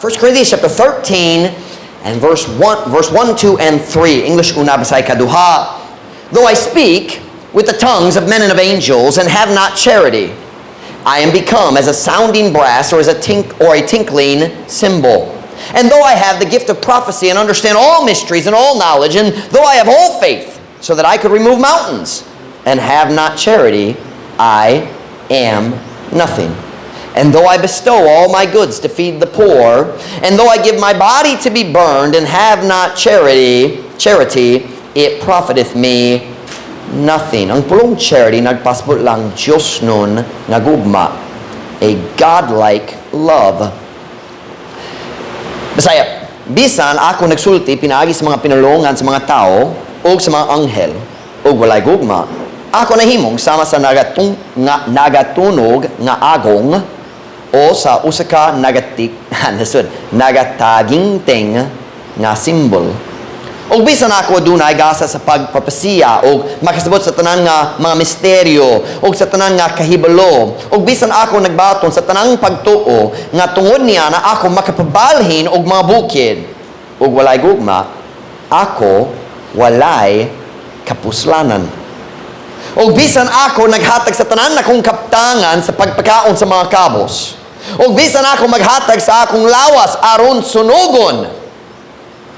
1 Corinthians chapter 13 and verse 1, 2, and 3. English una basay kaduha. Though I speak with the tongues of men and of angels and have not charity, I am become as a sounding brass or as a tinkling cymbal. And though I have the gift of prophecy and understand all mysteries and all knowledge, and though I have all faith so that I could remove mountains and have not charity, I am nothing. And though I bestow all my goods to feed the poor, and though I give my body to be burned and have not charity, it profiteth me nothing. Ang pulong charity, nagpasbot lang Diyos nun, nagugma, a godlike love. Bisaya, bisan ako nagsulti, pinaagi sa mga pinulungan sa mga tao, o sa mga anghel, o walay gugma, ako nahimong sama sa nagatunog nga agong, o sa usa ka nagataging ting nga symbol. O bisan ako dunay gasa sa pagpapasiya o makasabot sa tanan nga mga misteryo o sa tanan nga kahibalo o bisan ako nagbaton sa tanang pagtuo nga tungod niya na ako makapabalhin og mga bukid o walay gugma, ako walay kapuslanan. O bisan ako naghatag sa tanan akong kaptangan sa pagpakaon sa mga kabos o bisan ako maghatag sa akong lawas aron sunugon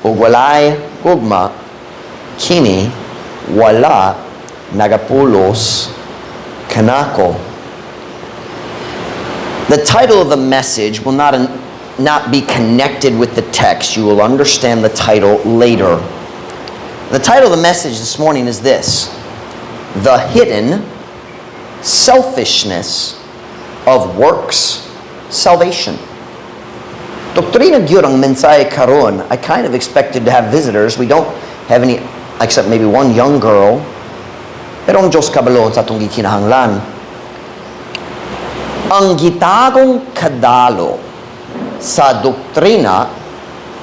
o walay gugma, kini wala nagapulos kanako. The title of the message will not be connected with the text. You will understand the title later. The title of the message this morning is this: The Hidden Selfishness of Works Salvation. Doktrina gyud ang mensahe karon. I kind of expected to have visitors. We don't have any, except maybe one young girl. Pero ang Diyos kabalon sa atong gikinahanglan. Ang gitagong kadalo sa doktrina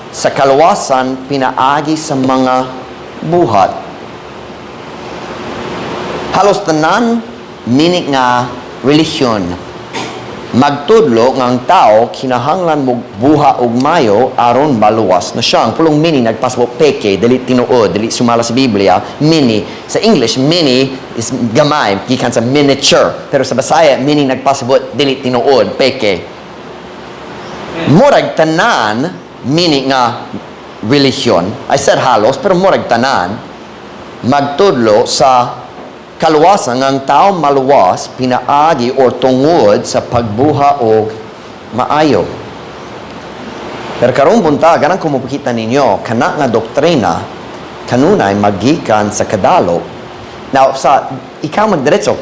sa kaluwasan pinaagi sa mga buhat. Halos tanan minik nga relihiyon magtudlo nga ang tao kinahanglan mo buha og mayo aron maluwas na siya. Ang pulong mini nagpasbo peke, dili tinuod, dili sumala sa Biblia. Mini sa English, mini is gamay, gikan sa miniature. Pero sa Bisaya, mini nagpasbo dili tinuod, peke. Murag tanan mini nga religion. I said halos, pero murag tanan magtudlo sa kaluwasan ang tao maluwas pinaagi or tungod sa pagbuha o maayo. Pero karong bunta, ganang kumupakita ninyo, kana nga doktrina, kanunay magikan sa kadalo. Now, sa ikaw magdiretso,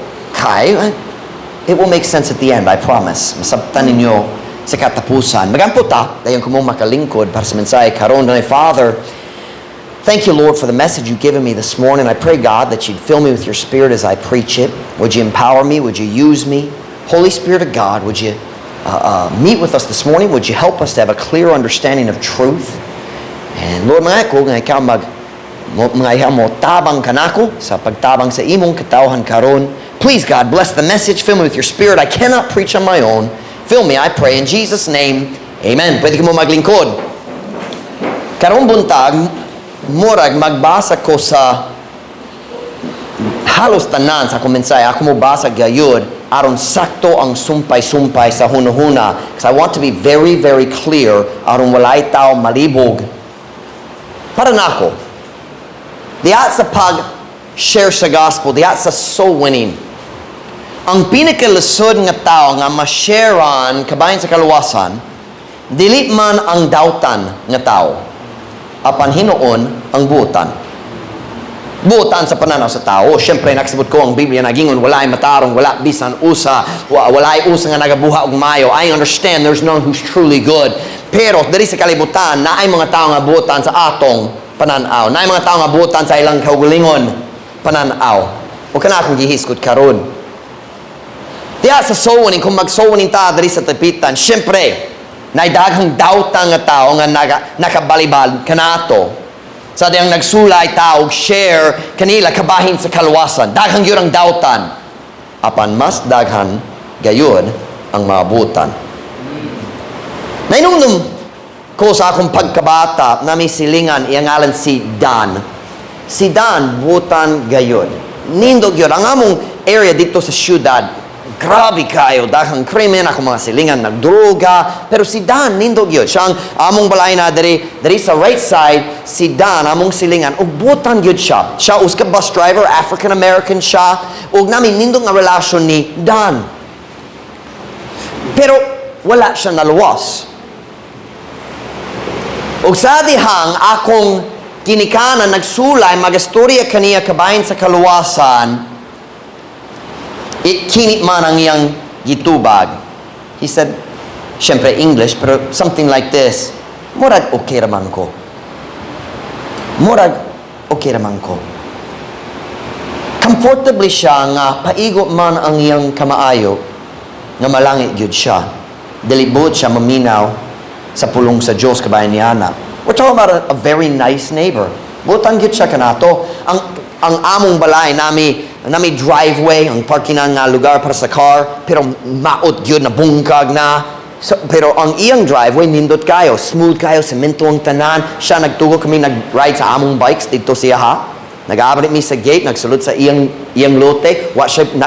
it will make sense at the end, I promise. Masabtan ninyo sa katapusan. Magamputa, dahil kung makalingkod para sa mensahe karon na Father, thank you, Lord, for the message you've given me this morning. I pray, God, that you'd fill me with your Spirit as I preach it. Would you empower me? Would you use me? Holy Spirit of God, would you meet with us this morning? Would you help us to have a clear understanding of truth? And Lord, mga ako, nga ikaw mo tabang kanako sa pagtabang sa imong katawhan karon. Please, God, bless the message. Fill me with your Spirit. I cannot preach on my own. Fill me, I pray, in Jesus' name. Amen. Pwede ka mo maglingkod. Karong buntag, murag magbasa ko sa halos tanan sa akong mensahe. Ako mo basa gayud aron sakto ang sumpay-sumpay sa hunahuna. Because I want to be very, very clear aron walay tao malibog. Para na ako, diya sa pag-share sa gospel, diya sa soul winning, ang pinakalusod nga tao nga ma-sharean kabayan sa kaluwasan, dili man ang dautan nga tao, apan hinoon ang buutan. Buutan sa pananaw sa tao. Siyempre, nakasabot ko ang Biblia nagingon, walay matarong, wala bisan usa, walay usa nga nagabuha og mayo. I understand there's none who's truly good. Pero, diri sa kalibutan, naay mga tao nga buutan sa atong pananaw. Naay mga tao nga buutan sa ilang kaugalingon pananaw. O kana akong gihiskot karon. Diya sa sowaning, kung mag-sowaning ta diri sa tapitan, siyempre, naidaghang dautan nga tao nga nakabalibal kanato. Sa diyang nagsulay tao, share kanila kabahin sa kaluwasan. Daghang yun ang dautan. Apan mas daghan gayon ang maabutan. Nainumdum ko sa akong pagkabata, na may silingan, iyangalan si Dan. Si Dan, butan gayon. Nindog yun. Ang among area dito sa syudad, grabe kayo, daghang krimen, ako mga silingan, nagdruga. Pero si Dan, nindog yun. Siya ang among balay na dari sa right side, si Dan, among silingan, ug butan yun siya. Siya, uska bus driver, African-American siya, ug namin nindog nga relasyon ni Dan. Pero, wala siya naluwas. Ug sa dihang akong kinikanan nagsulay magastorya kaniya kabahin sa kaluwasan, kinit man ang iyang gitubag. He said, syempre English, pero something like this, murag okay raman ko. Murag okay raman ko. Comfortably siya nga paigo man ang iyang kamaayo nga malangit gyud siya. Dilibot siya maminaw sa pulong sa Diyos kabayan niya na. We're talking about a very nice neighbor. Butang gyud siya kanato. Ang among balay nami driveway, ang parkingan nga lugar para sa car, pero maot gyud na bungkag na. So, pero ang iyang driveway nindot kayo, smooth kayo, semento ang tanan. Siya nagtugo kami nag-ride sa among bikes dito siya ha. Nag-aabot mi sa gate, nagsulod sa iyang lote.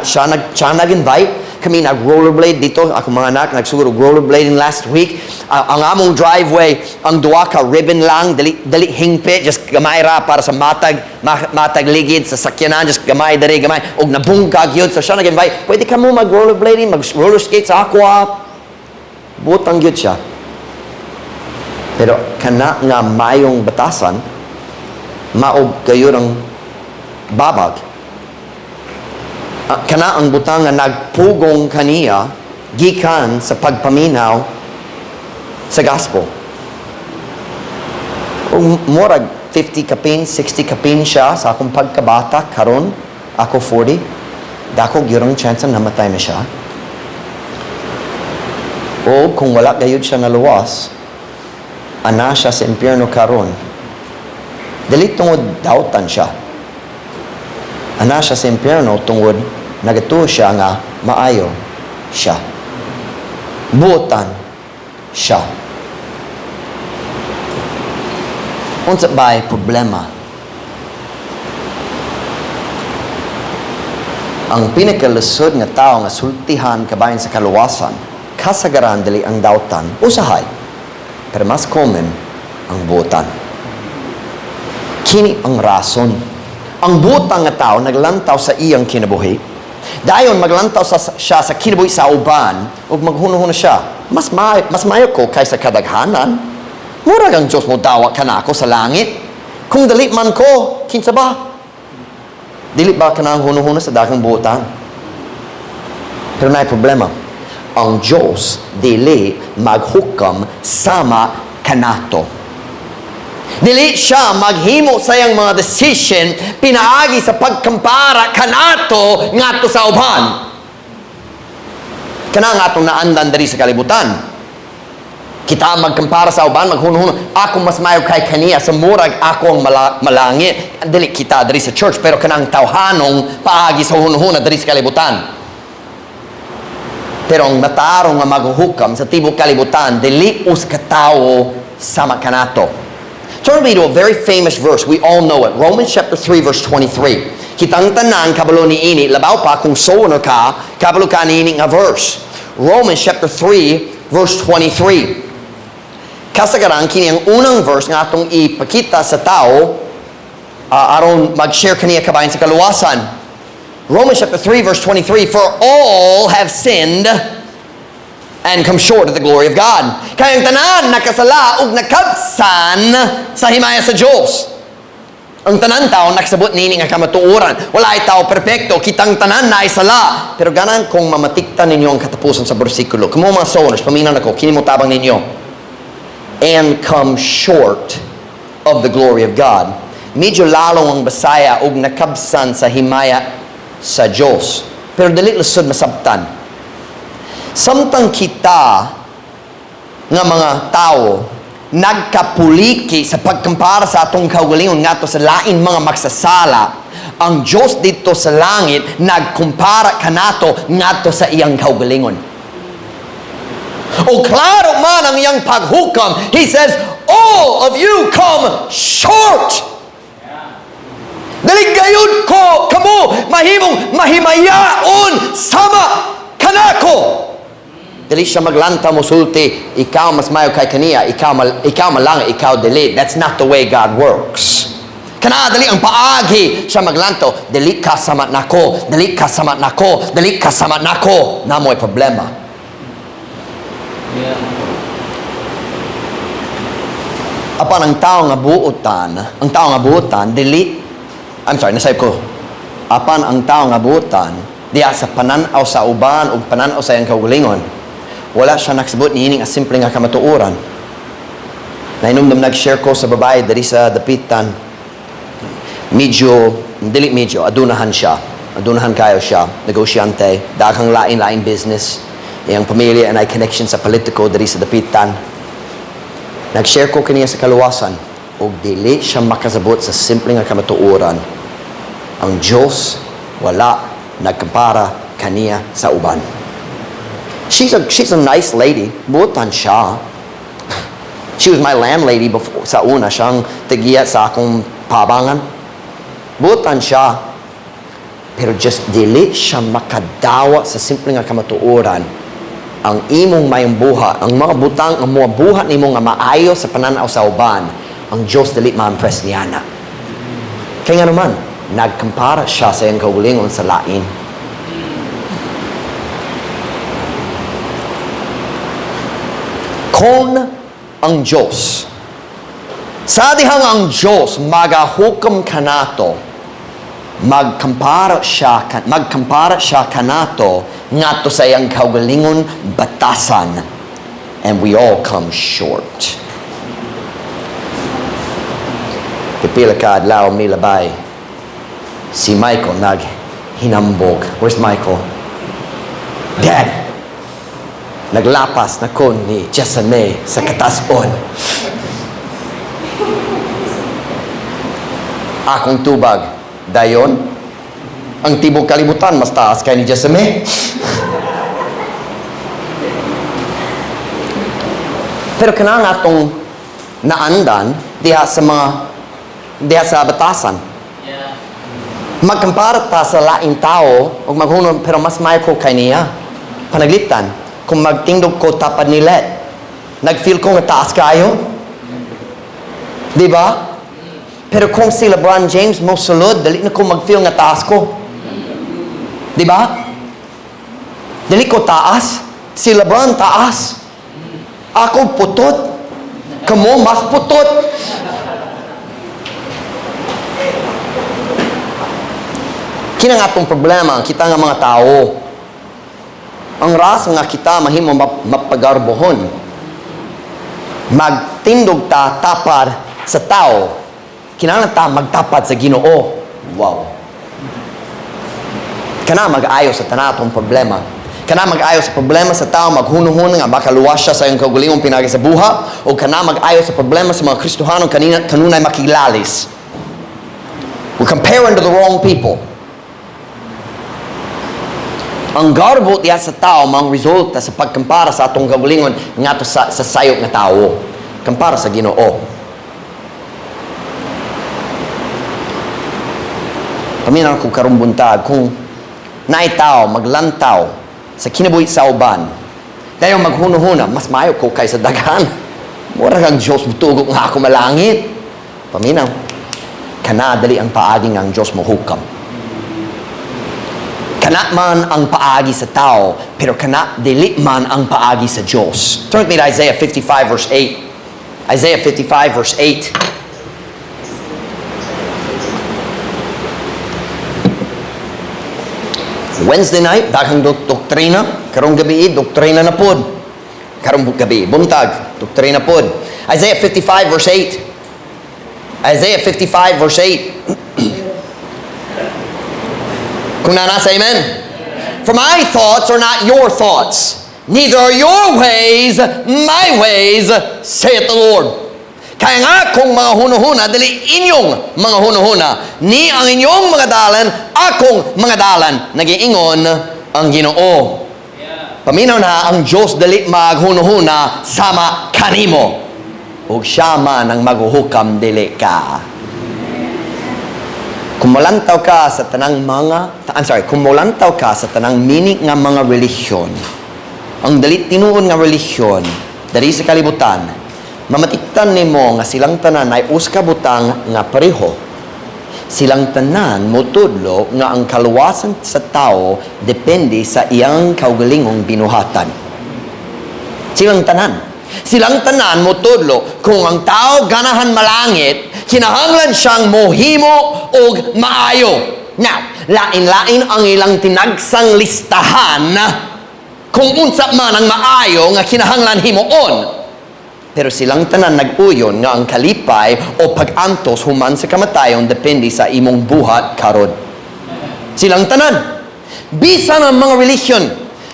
Siya nag-invite. Kami nag-rollerblade dito. Ako mga anak, nagsugod rollerblading last week. Ang among driveway, ang duwa ka ribbon lang, dali hingpit, just gamay ra para sa matag ligid sa sakyanan, just gamay dali, gamay. Og nabungkag yun. So siya nag-invite, pwede ka mo mag-rollerblading, mag-roller skate sa aqua. Butang yun siya. Pero kana nga mayong batasan, maog kayo ng babag. Kana ang butang nga nagpugong kaniya gikan sa pagpaminaw sa gospel. Murag 50 kapin, 60 kapin siya sa akong pagkabata karon, ako 40. Dako gyurong chance na namatay na siya. O kung wala gayud siya naluwas, ana siya sa impyerno karon. Dili tungod dautan siya. Ana siya sa impyerno tungod nagatuo siya nga maayo siya. Buotan siya. Unsa ba'y problema? Ang pinakalusod nga tao nga sultihan kabayan sa kaluwasan, kasagaran dili ang dautan, usahay. Pero mas common ang buotan. Kini ang rason. Ang butang nga tao naglantaw sa iyang kinabuhi. Dayon maglantaw siya sa kinabuhi sa uban ug maghuno-huno siya. Mas mayo ko kaysa kadaghanan. Murag ang Diyos mo dawa kanako sa langit. Kung dali man ko, kinsa ba? Dili ba kanang huno-huno sa daghang butang? Pero naay problema. Ang Diyos dili maghukam sama kanato. Dili siya maghimo sa iyang mga decision pinaagi sa pagkampara kanato ngadto sa uban. Kana nga atong naandan diri sa kalibutan. Kita magkampara sa uban, maghuno-huno. Ako mas mayo kay kaniya sa murag ako ang malangit. Dili kita diri sa church pero kanang tawhanong paagi sa huno-huno diri sa kalibutan. Pero ang matarong nga maghuhukam sa tibok kalibutan dili us katawo sama kanato. Turn me to a very famous verse. We all know it. Romans chapter 3, verse 23. Kitang tanan, kabalo ni ini, labaw pa kung soner ka, kabalo ka ni ini nga verse. Romans chapter 3, verse 23. Kasagaran, kini ang unang verse nga atong ipakita sa tao, aron mag-share kaniya kabayan sa kaluwasan. Romans chapter 3, verse 23, for all have sinned and come short of the glory of God. Kayang tanan nakasala ug nakabsan sa himaya sa Dios. Ang tanan tao nakasabot nini nga kamatuoran. Wala ay tao perpekto, kitang tanan na sala. Pero ganan kung mamatiktan ninyo ang katapusan sa bersikulo. Kamo mga soners, paminaw nako, kini mo tabang ninyo. And come short of the glory of God. Medyo lalong ang Bisaya ug nakabsan sa himaya sa Dios. Pero dili lusod masabtan. Samtang kita nga mga tao nagkapuliki sa pagkampara sa atong kaugalingon ngadto sa lain mga magsasala, ang Diyos dito sa langit nagkumpara kanato ngadto sa iyang kaugalingon. O klaro man ang iyang paghukam, He says, all of you come short. Dali gayud ko, kamo, mahimong mahimayaon sama kanako. Dali siya maglanta mo sulti, ikaw mas mayo kay kaniya, ikaw malang, ikaw dili. That's not the way God works. Kana dali ang paagi siya maglanto, dali ka sama nako, dali ka sama nako, dali ka sama nako. Namoy problema. Yeah. Apan ang tao nga buotan, dili, nasayip ko. Apan ang tao nga buotan, diya sa pananaw sa uban o pananaw sa iyang kaugalingon, wala siya nagsabot ni ining as simple nga kamatuoran. Nainumdum nag-share ko sa babae dari sa dapitan, adunahan kayo siya, negosyante, daghang lain-lain business, iyang pamilya and ay connection sa politiko dari sa dapitan. Nag-share ko kaniya sa kaluwasan, o dili siya makasabot sa simple nga kamatuoran. Ang Diyos wala nagkumpara kaniya sa uban. She's a nice lady. Buotan siya. She was my landlady before, sa una. Siyang tigiya sa akong pabangan. Buotan siya. Pero just dili siya makadawa sa simple nga kamatuoran. Ang imong mayong buha, ang mga butang, ang mga buhat nimo nga maayo sa pananaw sa uban, ang Diyos dili ma-impress niya na. Kaya nga naman, nagkumpara siya sa iyang kaugalingon sa lain. Kung ang Diyos, sa dihang ang Diyos magahukam kanato, magkampara siya kanato ngadto sa iyang kaugalingon batasan, and we all come short. Pipila ka adlaw milabay, si Michael hinambog. Where's Michael? Dad, naglapas na kon ni Jesame sa katason. Akong tubag, dayon, ang tibok kalibutan mas taas kay ni Jesame. Pero kanang atong naandan diha sa batasan. Yeah. Magkampara ta sa laing tao o maghunong pero mas may ko kay niya. Panaglitan. Kung magtingdog ko tapad ni Let, nag-feel ko nga taas kayo. Di ba? Pero kung si LeBron James mo sulod, dali na ko mag-feel nga taas ko. Di ba? Dali ko taas. Si LeBron taas. Ako putot. Kamo mas putot. Kina nga itong problema, kita nga mga tao. Ang raso nga kita mahimo mapagarbohon. Magtindog ta tapad sa tao. Kinahanglan ta magtapad sa Ginoo. Wow. Kana mag-ayo sa tanatong problema. Kana mag-ayo sa problema sa tao, maghunuhun nga baka luwas siya sa iyong kaugalingong pinagi sa buha, o kana mag-ayo sa problema sa mga Kristohanong kanunay makilalis. We're comparing to the wrong people. Ang garbo diya sa tao, mga resulta sa pagkampara sa atong kaugalingon nga to sa sayop nga tao. Kampara sa Ginoo. Paminaw ko karong buntag, kung naay tao, maglantaw sa kinabuhi sa uban, dayon maghuno-huna, mas maayo ko kaysa daghan. Mura kang Diyos, mutugok nga ako malangit. Paminaw, kanadali ang paaging ang Diyos mo hukam. Kana man ang paagi sa tao, pero kana dili man ang paagi sa Diyos. Turn with me to Isaiah 55 verse 8. Isaiah 55 verse 8. Wednesday night, daghang doktrina. Karong gabi, doktrina na pod. Karong gabi, buntag, doktrina pod. Isaiah 55 verse 8. Isaiah 55 verse 8. Kung nasa amen? For my thoughts are not your thoughts, neither are your ways my ways, saith the Lord. Kaya nga kung mga hunuhuna, dali inyong mga hunuhuna, ni ang inyong mga dalan, akong mga dalan, nag-iingon ang Ginoo. Yeah. Paminaw na ang Diyos dali maghuno-huna sama kanimo. Ug siya man ang maghuhukam dili ka. Kumulantaw ka sa tanang meaning nga mga relisyon. Ang dali tinuon nga relisyon dali sa kalibutan, mamatiktan nimo nga silang tanan ay uska butang nga pareho. Silang tanan motudlo nga ang kaluwasan sa tao depende sa iyang kaugalingong binuhatan. Silang tanan motudlo kung ang tao ganahan malangit, kinahanglan siyang mohimo og maayo. Now, lain-lain ang ilang tinagsang listahan kung unsa man ang maayo nga kinahanglan himuon. Pero silang tanan nag-uyon nga ang kalipay o pag-antos human sa kamatayon depende sa imong buhat karon. Silang tanan. Bisan ang mga religion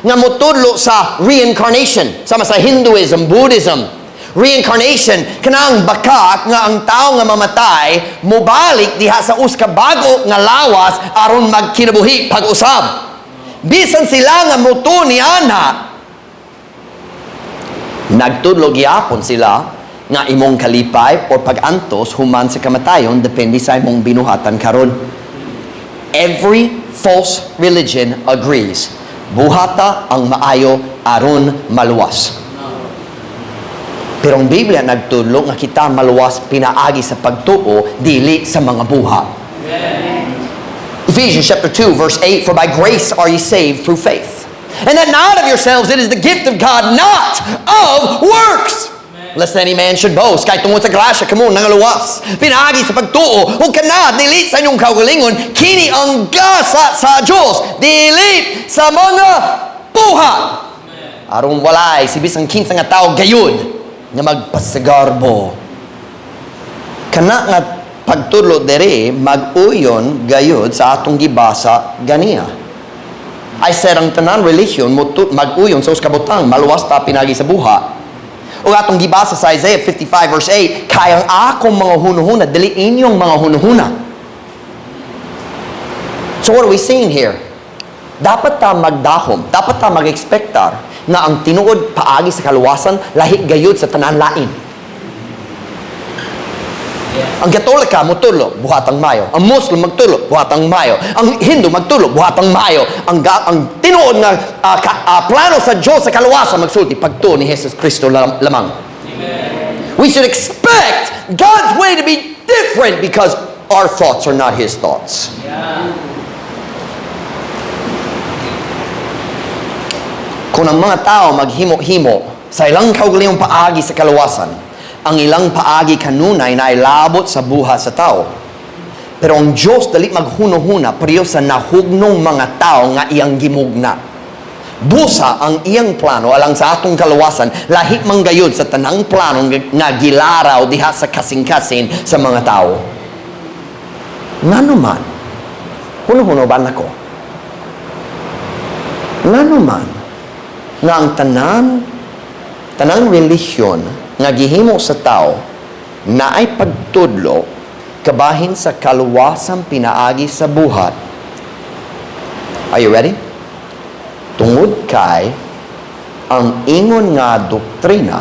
nga motudlo sa reincarnation, sama sa Hinduism, Buddhism. Reincarnation, kanang baka nga ang tao nga mamatay, mubalik diha sa uska bago nga lawas aron magkinabuhi pag-usab. Bisan sila nga muto ni ana, nagtudlo gyapon sila nga imong kalipay o pag-antos human sa kamatayon depende sa imong binuhatan karon. Every false religion agrees. Buhata ang maayo aron maluwas. Pero ang Biblia nagtudlo nga kita maluwas pinaagi sa pagtuo dili sa mga buha. Ephesians chapter 2 verse 8, for by grace are ye saved through faith. And that not of yourselves, it is the gift of God, not of works. Lest any man should boast. Kahit tungod sa grasya, kamo nangaluwas. Pinaagi sa pagtuo, huwag ka na, dili sa inyong kaugalingon, kini ang gasa sa Diyos, dili sa mga buha. Aron walay, si bisang kinsa nga tao gayud, nga magpasagarbo. Kana nga pagtudlo dere, mag-uyon gayud sa atong gibasa ganiya. I said ang tanan religion mag-uyon sa uskabutang maluwas ta pinagi sa buha. O atong gibasa sa Isaiah 55 verse 8, kayang akong mga hunuhuna dili inyong mga hunuhuna. So what are we seeing here? Dapat ta magdahom, dapat ta mag-expectar na ang tinuod paagi sa kaluwasan lahi gayud sa tanan lain. Ang Katolika mutulog, buhatang Mayo. Ang Muslim magtulog, buhatang Mayo. Ang Hindu magtulog, buhatang Mayo. Ang tinuod nga plano sa Diyos sa kaluwasan magsulti pagtuo ni Jesus Kristo lamang. Amen. We should expect God's way to be different because our thoughts are not His thoughts. Yeah. Kung ang mga tao maghimo-himo sa ilang kaugalingong paagi sa kaluwasan, ang ilang paagi kanunay na ilabot sa buha sa tao. Pero ang Diyos dali maghuno-huna priyo sa nahugnong mga tao nga iyang gimugna. Busa ang iyang plano alang sa atong kaluwasan, lahi manggayod sa tanang plano nga gilaraw diha sa kasing-kasing sa mga tao. Ngano man, huno-huno ba nako? Ngano man, nga ang tanang relisyon nga gihimo sa tao na ay pagtudlo kabahin sa kaluwasang pinaagi sa buhat. Are you ready? Tungod kay ang ingon nga doktrina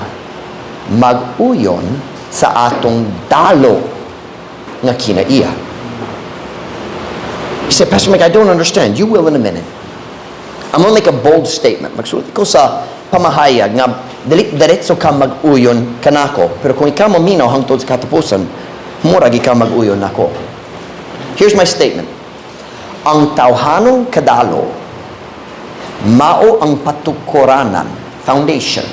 mag-uyon sa atong dalo nga kinaiya. You say, Pastor Mike, I don't understand. You will in a minute. I'm going to make a bold statement. Magsulat ko sa pamahayag nga diretso ka mag-uyon kanako, pero kung ikaw maminaw hangtod sa katapusan, murag ikaw mag-uyon nako. Here's my statement. Ang tawhanong kadalo mao ang patukuranan, foundation.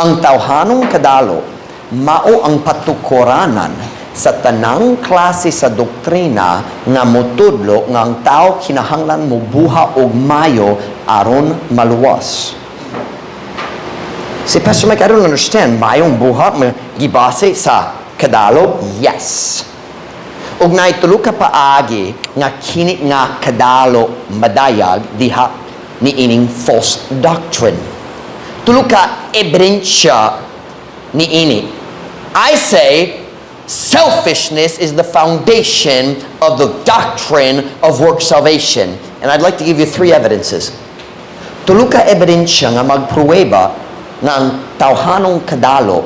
Ang tawhanong kadalo mao ang patukuranan sa tanang klase sa doktrina nga motudlo nga ang tao kinahanglan mobuha og mayo aron maluwas. Si Pastor Mike, I don't understand. Mayong buhat gibase sa kadalo? Yes. Ug naitulo ka paagi nga kini nga kadalo madayag diha ni ining false doctrine. Tulo ka ebidensya ni ini. I say selfishness is the foundation of the doctrine of work salvation. And I'd like to give you 3 evidences. Tulo ka ebidensya nga magpruweba nga ang tawhanong kadalo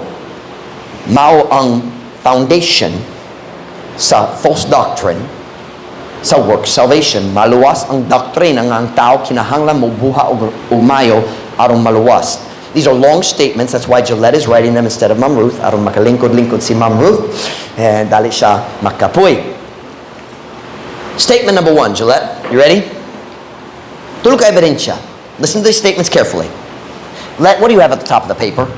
mao ang foundation sa false doctrine, sa work salvation. Maluwas ang doktrina nga ang tao kinahanglan mo buha og umayo aron maluwas. These are long statements. That's why Gillette is writing them instead of Ma'am Ruth. Aron makalingkod-lingkod si Ma'am Ruth. And dali siya makapoy. Statement number 1, Gillette. You ready? Tulo ka ebidensya. Listen to these statements carefully. What do you have at the top of the paper?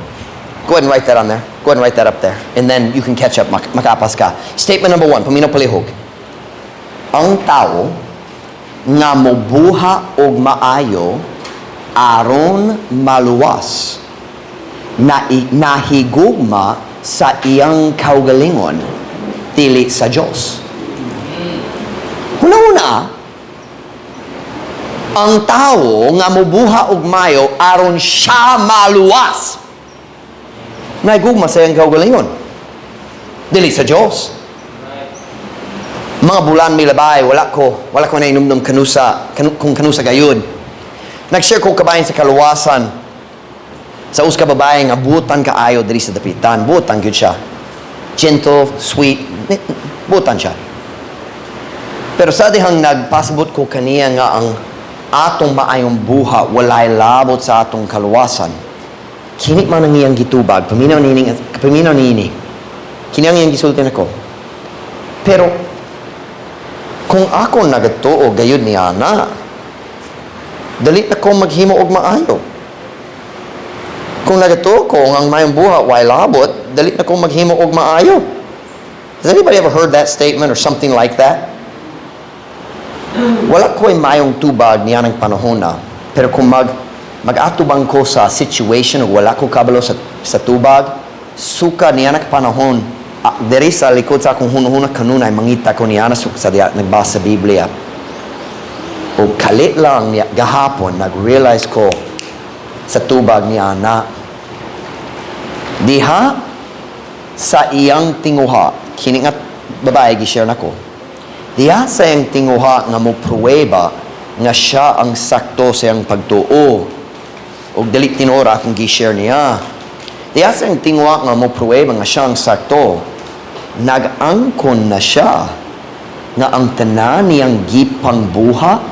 Go ahead and write that on there. Go ahead and write that up there. And then you can catch up. Makapas ka. Statement number 1. Paminaw palihog. Ang tao nga mobuha og maayo aron maluwas na nahigugma sa iyang kaugalingon dili sa Dios. Una-una, ang tao nga mobuha og maayo aron siya maluwas nahigugma sa iyang kaugalingon dili sa Dios. Mga bulan may labay, wala ko nainom kung kanusa gayud. Nag-share ko kabayan sa kaluwasan sa uska babae nga butan kaayo diri sa dapitan. Butan gyud siya. Gentle, sweet, butan siya. Pero sa dihang nagpasabot ko kaniya nga ang atong maayong buha walay labot sa atong kaluwasan. Kini man ang iyang gitubag, paminaw nini. Kini ang iyang gisulti nako. Pero kung ako nagatuo gayud ni ana, dali na ko maghimo og maayo. Kung nagatuo ko ang mayong buha way labot, dali na ko maghimo og maayo. Has anybody ever heard that statement or something like that? Wala ko'y mayong tubag niya ng panahon na. Pero kung mag-atubang ko sa situation o wala ko kabalo sa tubag, suka niya ng panahon, diri sa likod sa akong hunahuna kanunay, mangita ko niya na suka sa nagbasa sa Biblia. O kalit lang niya, gahapon, nag-realize ko sa tubag niya na diha sa iyang tinguha, kini nga babae, gishare na ko, diha sa iyang tinguha nga mo pruweba nga siya ang sakto sa iyang pagtuo. O dali tinora akong gishare niya. Diha sa iyang tinguha nga mo pruweba nga siya ang sakto, nag-angkon na siya nga ang tanan niyang gipang buha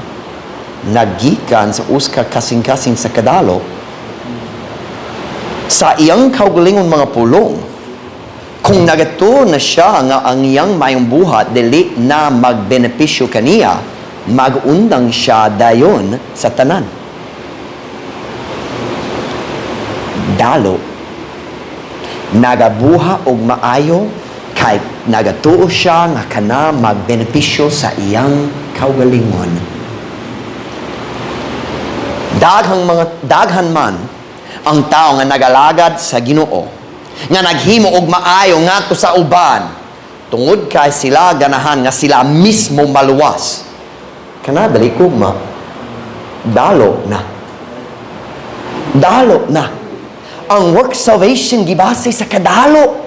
nagikan sa uska kasing-kasing sa kadalo sa iyang kaugalingon mga pulong. Kung nagato na siya nga ang iyang mayong buhat dili na magbenepisyo kaniya, magundang siya dayon sa tanan. Dalo nagabuha og maayo kay nagatuo siya nga kana magbenepisyo sa iyang kaugalingon. Daghan man ang tao nga nagalagad sa Ginoo, nga naghimo og maayo ngadto sa uban, tungod kay sila ganahan nga sila mismo maluwas. Kana dali kugma, dalo na. Ang work salvation gibase sa kadalo.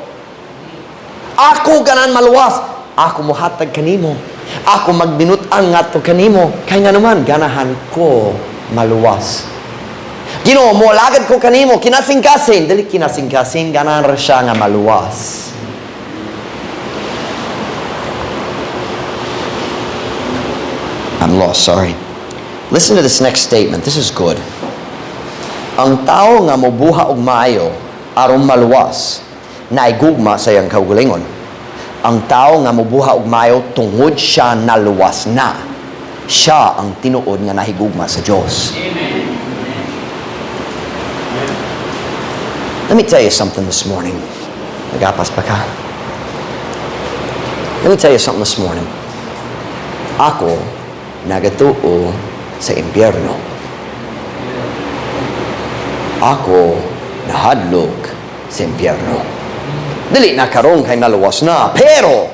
Ako ganan maluwas, ako mohatag kanimo, ako magbinutan ngadto kanimo, kay nga naman ganahan ko maluwas. Ginoo mo lagad ko kanimo kinasing-kasing, dili kinasing-kasing ganahan ra siya nga maluwas. I'm lost, sorry. Listen to this next statement. This is good. Ang tao nga mobuha og maayo aron maluwas, naigugma sa iyang kaugalingon. Ang tao nga mobuha og maayo tungod siya naluwas na, siya ang tinuod nga nahigugma sa Dios. Let me tell you something this morning. Nagapas pa ka? Let me tell you something this morning. Ako nagatuo sa impyerno. Ako nahadlok sa impyerno. Dili na karon kay naluwas na, pero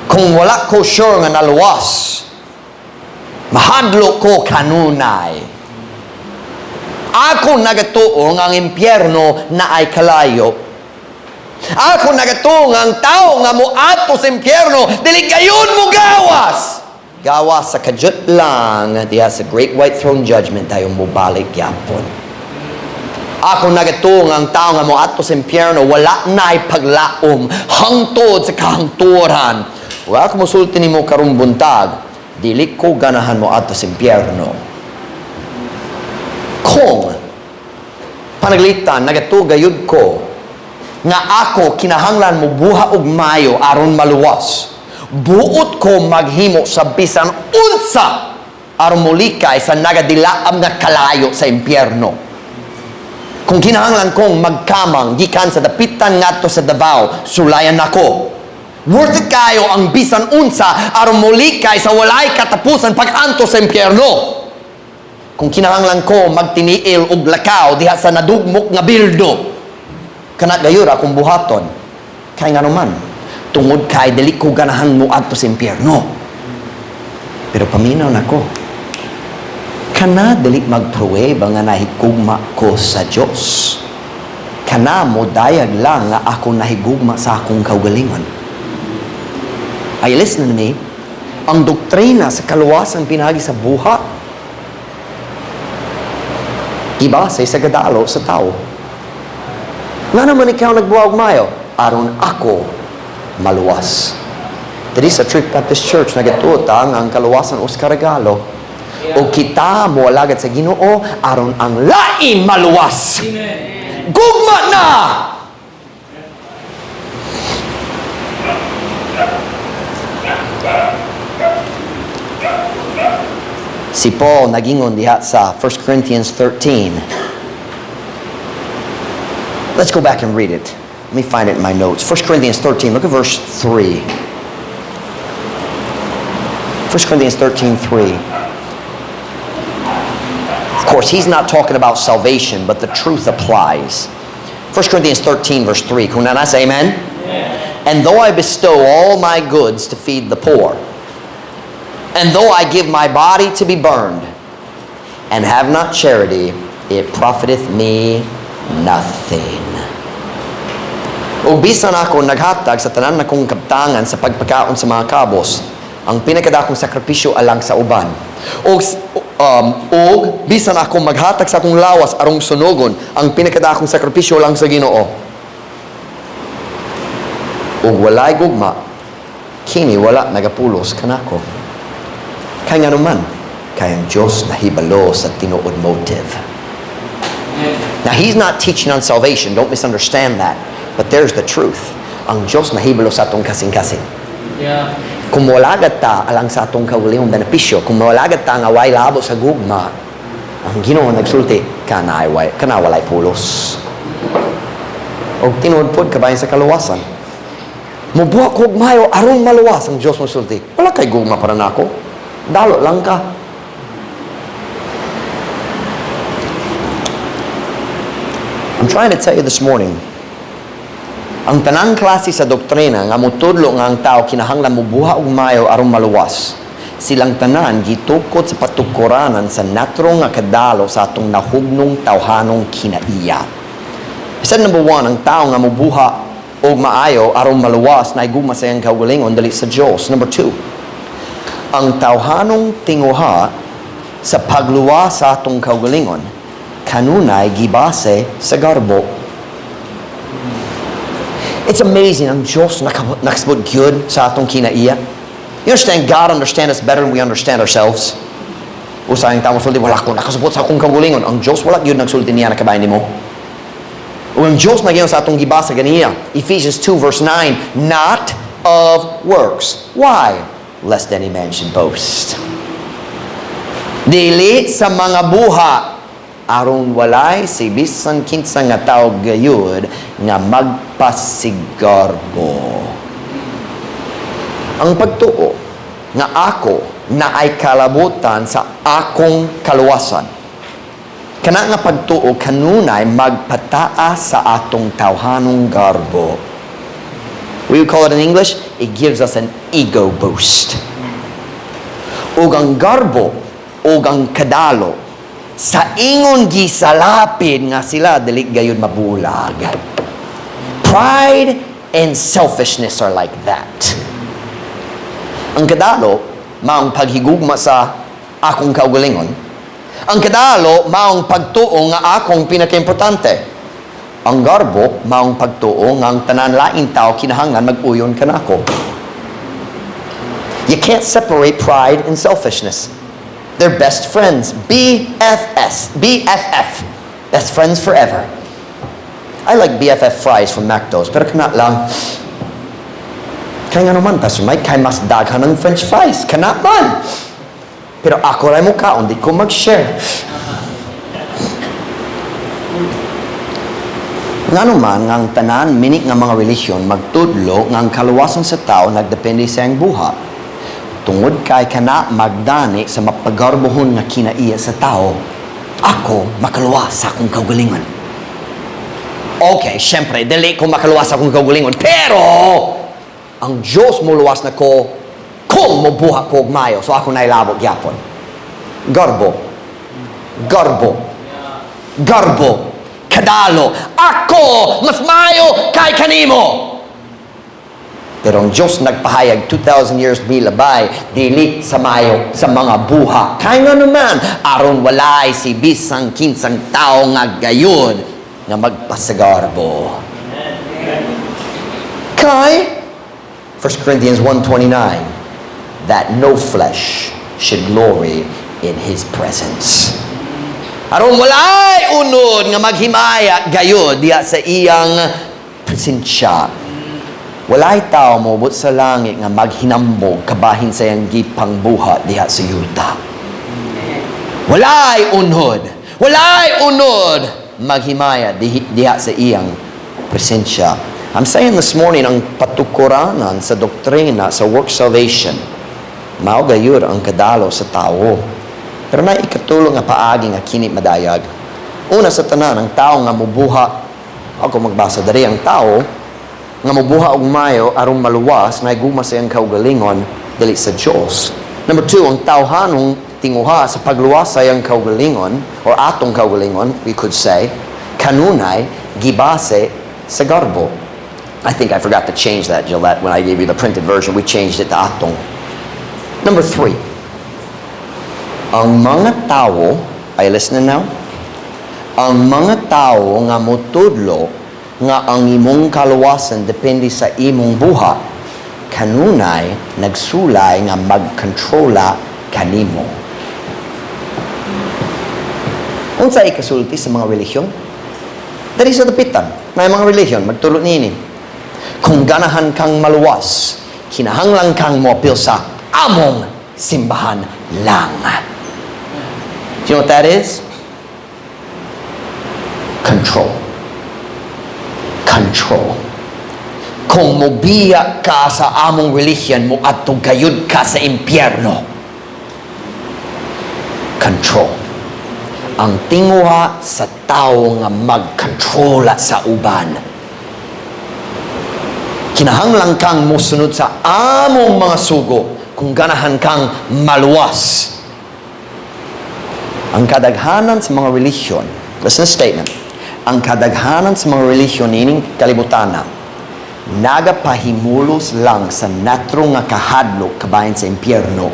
kung wala ko sure nga naluwas, mahadlok ko kanunay. Ako nagatuo nga ang impyerno na ay kalayo. Ako nagatuo nga ang tao nga moadto sa impyerno dili gayon mo gawas. gawa sa kadyot lang diha sa great white throne judgment tayo mubalik yapon. Ako nagatung ang tao nga mo ato sa impyerno wala na'y paglaom hangtod sa kahangturan. Wa ako musulti nimo karong buntag dili ko ganahan mo ato sa impyerno. Kung panaglitan nagatugayud ko nga ako kinahanglan mo buha og mayo aron maluwas. Buot ko maghimo sa bisan unsa aron molikay sa nagadilaam nga kalayo sa impyerno. Kung kinahanglan kong magkamang gikan sa dapitan ngadto sa Davao, sulayan nako. Worth it kayo ang bisan unsa aron molikay sa walay katapusan pag-anto sa impyerno. Kung kinahanglan ko magtiniil og lakaw diha sa nadugmok nga bildo, kana gayud akong buhaton. Kay nganuman tungod kay dili ko ganahan mo adto sa impyerno. Pero paminaw nako. Kana dili magpruweba nga nahigugma ko sa Dios. Kana mo dayag lang nga ako nahigugma sa akong kaugalingon. Ay listen to me. Ang doktrina sa kaluwasan pinagi sa buha iba sa kadalo sa tao. Nga naman ikaw nagbuwag mayo aron ako maluwas. Diri sa Trip Baptist Church nagatuta ang kaluwasan us karagalo. O kita mo alagad sa Ginoo aron ang lain maluwas. Gugma na. Si Paul nagingon diha sa 1 Corinthians 13. Let's go back and read it. Let me find it in my notes. 1 Corinthians 13, look at verse 3. 1 Corinthians 13:3. Of course, he's not talking about salvation, but the truth applies. 1 Corinthians 13, verse 3. Kung nasa, amen? And though I bestow all my goods to feed the poor, and though I give my body to be burned, and have not charity, it profiteth me nothing. O bisan ako naghatag sa tanan na kong kabtangan sa pagpakaon sa mga kabos, ang pinakadakong sakripisyo alang sa uban. O bisan ako maghatag sa akong lawas arong sunugon, ang pinakadakong sakripisyo lang sa Ginoo. O walay gugma, kini wala nagapulos kanako. Kaya nga naman, kaya ang Diyos nahibalo sa tinuod motive. Now, He's not teaching on salvation. Don't misunderstand that. But there's the truth. Ang Diyos nahibalo sa atong kasing-kasing. Yeah. Kung mawalagad ta alang sa atong kaugalingong benepisyo, kung mawalagad ta nga way labo sa gugma, ang Ginoo nagsulti, kana walay pulos. O tinuod pod kabayan sa kaluwasan. Mubuha ko mayo aron maluwas ang Diyos nagsulti. Wala kay gugma para nako. Dalo lang ka. I'm trying to tell you this morning, ang tanang klase sa doktrina nga mutudlo nga ang tao kinahanglan mubuha og mayo aron maluwas. Silang tanan gitukod sa patukuranan sa natro nga kadalo sa atong nahugnong tawhanong kinaiya. Said number 1, ang tao nga mubuha og maayo aron maluwas na igugma sa iyang kaugalingon dali sa Dios. Number 2, ang tawhanong tinguha sa pagluwas sa atong kaugalingon kanunay gibase sa garbo. It's amazing ang Diyos nakasabot gyud sa atong kinaiya. You understand, God understands us better than we understand ourselves. Usayang tamo sulti, wala ko nakasabot sa akong kaugalingon. Ang Diyos wala gyud nagsulti niya nakabayan nimo. O ang Diyos nagyon sa atong gibasa ganiya. Ephesians 2 verse 9, not of works. Why? Lest any man should boast. Dili sa mga buha aron walay si bisan kinsa nga tawo gayud nga magpasigarbo. Ang pagtuo nga ako na ay kalabutan sa akong kaluwasan. Kana nga pagtuo kanunay magpataas sa atong tawhanong garbo. We would call it in English, it gives us an ego boost. Ug ang garbo, ug ang kadalo, sa ingon gisalapid nga sila dili gayud mabulag. Pride and selfishness are like that. Ang kadalo maong paghigugma sa akong kaugalingon. Ang kadalo, maong pagtuo nga akong pinakaimportante. Ang garbo, maong pagtuo nga ang tanan laing tao kinahanglan mag-uyon kanako. You can't separate pride and selfishness. They're best friends. BFS. BFF. Best friends forever. I like BFF fries from McDo's, pero kana lang. Kaya nga naman, Pastor Mike, kaya mas daghan ng French fries. Kana man. Pero ako rin mo kaon, di ko mag-share. Nga naman, ang tanan, minik nga mga relisyon, magtudlo nga ang kaluwasan sa tao nagdepende sa iyang buha. Tungod kay kana magdani sa mapagarbohon nga kinaiya sa tao, ako makaluwas sa akong kaugalingon. Okay, syempre, dili ko makaluwas sa akong kaugalingon, pero ang Diyos mo luwas na ko kung mabuha ko og mayo, so ako nailabog yapon. Garbo. Kadalo. Ako mas mayo kay kanimo. Pero ang Diyos nagpahayag 2,000 years milabay, dili sa mayo sa mga buha. Kaya nga naman, aron walay si bisang kinsang tao nga gayud nga magpasagarbo. Kay 1 Corinthians 1:29, that no flesh should glory in His presence. Aron walay unod nga maghimaya gayud diha sa iyang presensya. Walay tao mobot sa langit nga maghinambog kabahin sa iyang gipang buhat diha sa yuta. Walay unod maghimaya diha sa iyang presensya. I'm saying this morning ang patukuranan sa doktrina sa work salvation mao gayud ang kadalo sa tao. Pero na ikatulong nga paagi nga kini madayag. Una sa tanan, ang tao nga mubuha, ako magbasa dari, ang tao nga mubuha og mayo aron maluwas na guma sa iyang kaugalingon dili sa Dios. Number 2, ang tawhanong tinguha sa pagluwas sa iyang kaugalingon or atong kaugalingon, we could say, kanunay gibase sa garbo. I think I forgot to change that, Gillette, when I gave you the printed version. We changed it to atong. Number 3, ang mga tao, are you listening now? Ang mga tao nga mutudlo nga ang imong kaluwasan depende sa imong buha, kanunay nagsulay nga magkontrola kanimo. Unsa ikasulti sa mga relihiyon? Dari sa dapitan, na mga relihiyon, magtulot niini. Kung ganahan kang maluwas, kinahanglan kang moapil sa among simbahan lang. Do you know what that is? Control. Kung mobiya ka sa among relihiyon mo at gayud ka sa impyerno. Control. Ang tinguha sa tao nga magkontrola sa uban. Kinahanglan kang musunod sa among mga sugo kung ganahan kang maluwas. Ang kadaghanan sa mga relihiyon, listen to the statement, ang kadaghanan sa mga relihiyon ining kalibutan nagapahimulos lang sa natro nga kahadlok kabahin sa impyerno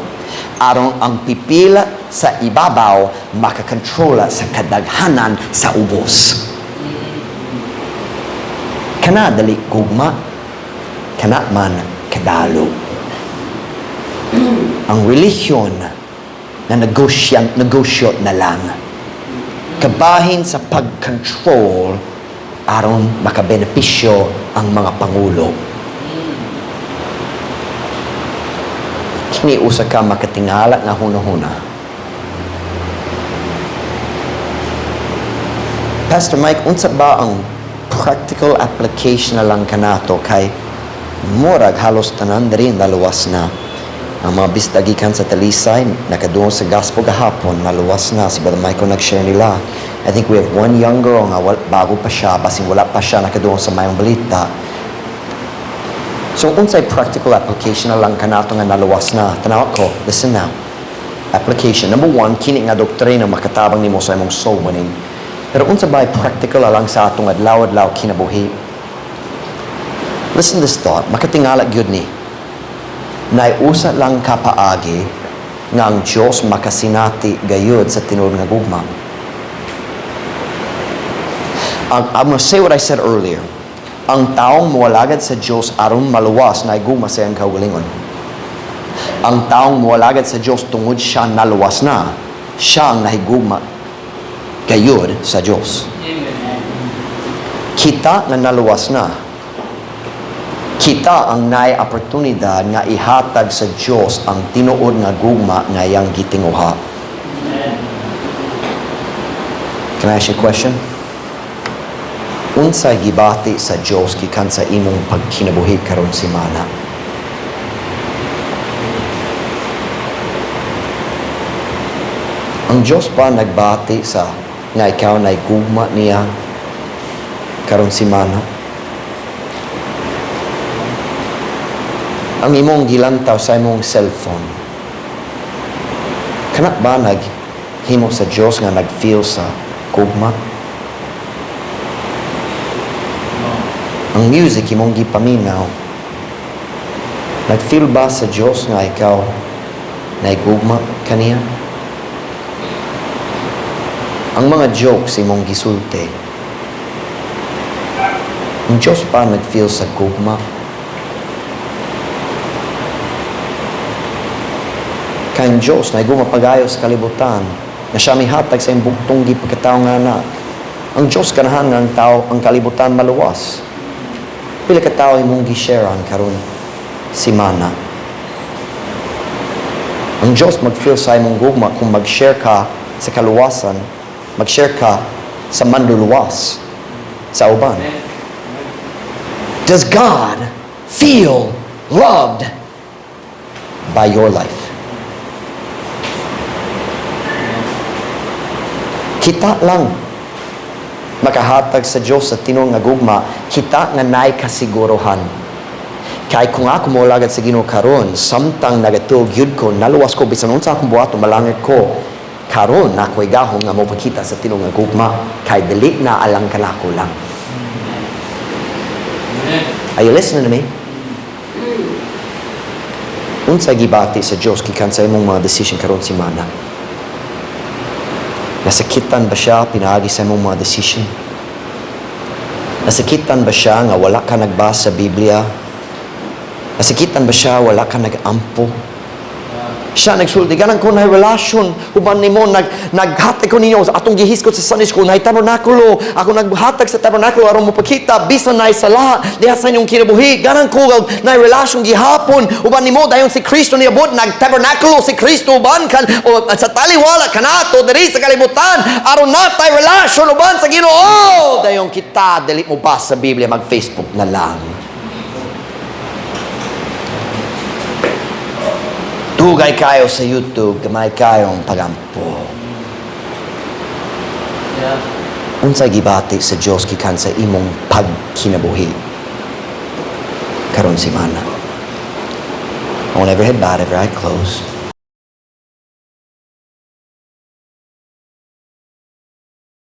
aron ang pipila sa ibabaw makakontrola sa kadaghanan sa ubos. Kana dali gugma, kana man kadalo. Ang relihiyon na negosyo na lang kabahin sa pag-control aron makabenepisyo ang mga pangulo. Kini usa ka makatingala nga hunahuna. Pastor Mike, unsa ba ang practical application na lang kanato kay murag halos tanan diri naluwas na. Ang mga bistagikan sa Talisay, nakadoon sa gospel gahapon, naluwas na. Si Brother Michael nag-share nila. I think we have one young girl nga bago pa siya, basing wala pa siya, nakadoon sa mayong balita. So, unsay practical application na lang kanato nga naluwas na. Tanaw ko, listen now. Application. Number 1, kini nga doktrina makatabang nimo sa imong soul winning. Pero unsa ba practical lang sa atong adlaw-adlaw kinabuhi? Listen to this thought. Makatingala gyud ni. Naiusa lang kapaagi nga ang Diyos makasinati gayud sa tinuod nga gugma. I'm gonna say what I said earlier. Ang taong muwalagad sa Diyos aron maluwas na gugma sa iyang kaugalingon. Ang taong muwalagad sa Diyos tungod siya naluwas na, siya ang nahigugma gayud sa Diyos. Kita nga naluwas na, kita ang naay oportunidad nga ihatag sa Diyos ang tinuod nga gugma nga iyang gitinguha. Can I ask you a question? Unsay gibati sa Diyos gikan sa imong pagkinabuhi karon simana? Ang Diyos ba nagbati sa nga ikaw na gugma niya karon simana? Ang imong gilantaw sa imong cellphone, kana ba naghimo sa Diyos nga nag-feel sa gugma? Ang music imong gipaminaw, nag-feel ba sa Diyos nga ikaw naigugma kaniya? Ang mga jokes imong gisulti, ang Diyos pa nag-feel sa gugma? Kaya ang Diyos na gumapagayo sa kalibutan na siya may hatag sa iyong buktong pagkatao nga anak. Ang Diyos kanahan nga ang tao, ang kalibutan maluwas. Pila ka tao imong gi-share ang karon simana. Ang Diyos mag-feel sa imong gugma kung mag-share ka sa kaluwasan, mag-share ka sa manluluwas sa uban. Does God feel loved by your life? Kita lang makahatag sa Diyos sa tinuod nga gugma, kita nga naay kasiguruhan. Kay kung ako moalagad sa Ginoo karon, samtang nagatuog yun ko, naluwas ko bisan unsa akong buhaton malangit ko, karon nako'y gahom nga mopakita sa tinuod nga gugma, kay dili na alang kanako lang. Are you listening to me? Unsay gibati sa Diyos gikan sa imong mga decision karon simana? Nasakitan ba siya pinaagi sa imong mga decision? Nasakitan ba siya nga wala ka nagbasa sa Biblia? Nasakitan ba siya wala ka nagampo? Siya nagsulti ganang ko na relasyon uban nimo naghatag ko ninyo sa atong gihiskot sa Sunday school na tabernakulo ako naghatag sa tabernakulo aron mo pakita bisan na sala diha sa inyong kinabuhi ganang ko na relasyon gihapon uban nimo dayon si Kristo niabot nagtabernakulo si Kristo uban kan o sa taliwala kanato diri sa kalibutan aron natay relasyon uban sa Ginoo dayon kita dili mo basa sa Biblia mag Facebook na lang. Dugay kayo sa YouTube, gamay kayong pagampo. Unsay gibati sa Diyos gikan sa imong pagkinabuhi karon simana. I want every head bowed, every eye closed.